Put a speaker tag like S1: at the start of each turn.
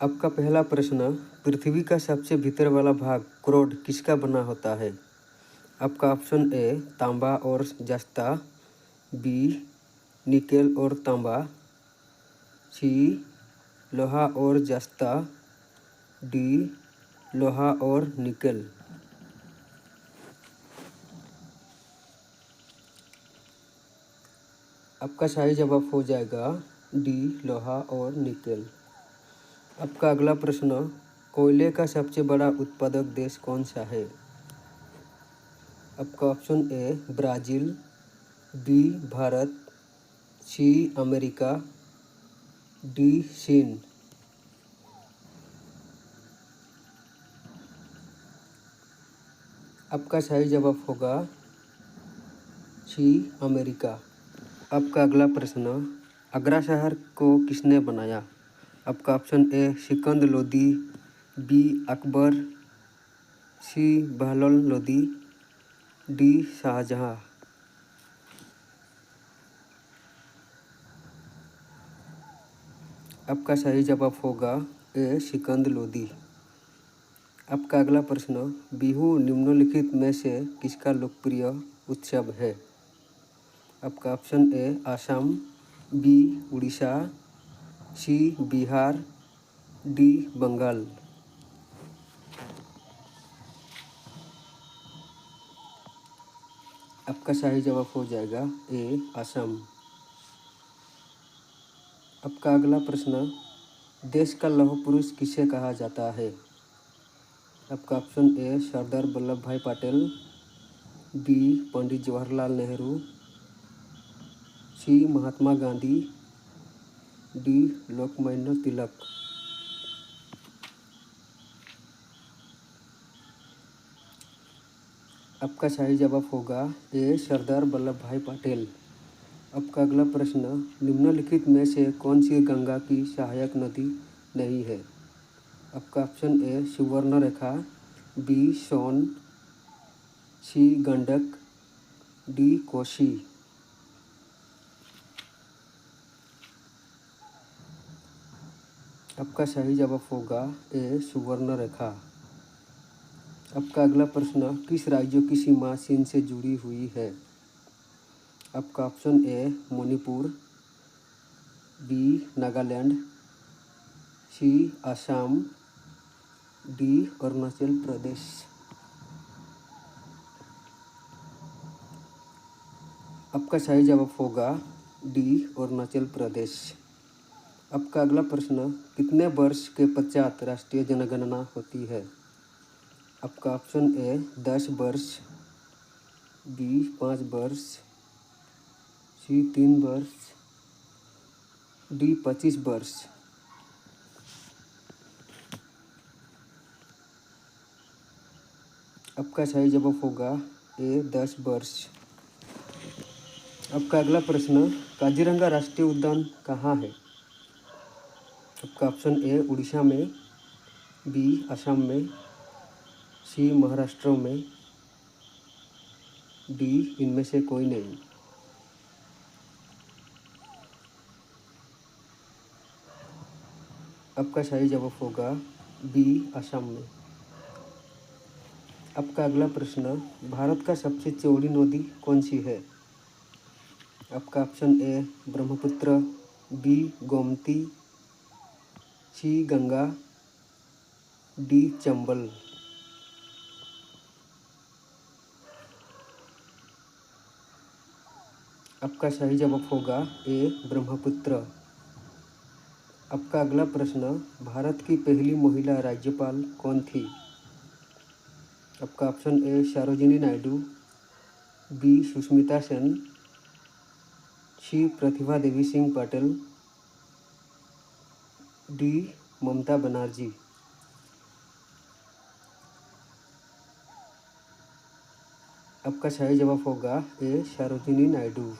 S1: आपका पहला प्रश्न, पृथ्वी का सबसे भीतर वाला भाग क्रोड किसका बना होता है? आपका ऑप्शन ए तांबा और जस्ता, बी निकेल और तांबा, सी लोहा और जस्ता, डी लोहा और निकेल। आपका सही जवाब हो जाएगा डी लोहा और निकेल। आपका अगला प्रश्न, कोयले का सबसे बड़ा उत्पादक देश कौन सा है? आपका option A Brazil, B Bharat, C America, D चीन। आपका सही जवाब होगा सी अमेरिका। आपका अगला प्रश्न, आगरा शहर को किसने बनाया? आपका option A Sikandar Lodi, B Akbar, C Bahlol Lodi, D Shahjahan. आपका सही जवाब होगा ए सिकंद लोदी। आपका अगला प्रश्न, बिहू निम्नलिखित में से किसका लोकप्रिय उत्सव है? आपका option A Assam, B Orissa, C Bihar, D Bengal. आपका सही जवाब हो जाएगा ए असम। आपका अगला प्रश्न, देश का लौह पुरुष किसे कहा जाता है? आपका ऑप्शन ए सरदार वल्लभ भाई पटेल, बी पंडित जवाहरलाल नेहरू, सी महात्मा गांधी, डी लोकमान्य तिलक। आपका सही जवाब होगा ए सरदार वल्लभ भाई पटेल। आपका अगला प्रश्न, निम्नलिखित में से कौन सी गंगा की सहायक नदी नहीं है? आपका option A Subarnarekha, B Son, C Gandak, D Kosi. आपका सही जवाब होगा ए सुवर्णरेखा। आपका अगला प्रश्न, किस राज्य की सीमा चीन से जुड़ी हुई है? आपका option A Manipur, B Nagaland, C Assam, D Arunachal Pradesh. आपका सही जवाब होगा डी अरुणाचल प्रदेश। आपका अगला प्रश्न, कितने वर्ष के पश्चात राष्ट्रीय जनगणना होती है? आपका ऑप्शन ए 10 वर्ष, बी 5 वर्ष, सी 3 वर्ष, डी 25 वर्ष। आपका सही जवाब होगा ए 10 वर्ष। आपका अगला प्रश्न, काजीरंगा राष्ट्रीय उद्यान कहाँ है? आपका ऑप्शन ए उड़ीसा में, बी असम में, सी महाराष्ट्र में, डी इनमें से कोई नहीं। आपका सही जवाब होगा बी असम में। आपका अगला प्रश्न, भारत का सबसे चौड़ी नदी कौन सी है? आपका option A Brahmaputra, B Gomti, C Ganga, D Chambal. आपका सही जवाब होगा ए ब्रह्मपुत्र। आपका अगला प्रश्न, भारत की पहली महिला राज्यपाल कौन थी? आपका option A Sarojini Naidu, B Sushmita Sen, C Pratibha Devi Singh Patel, D Mamata Banerjee. आपका सही जवाब होगा ए सरोजिनी नायडू।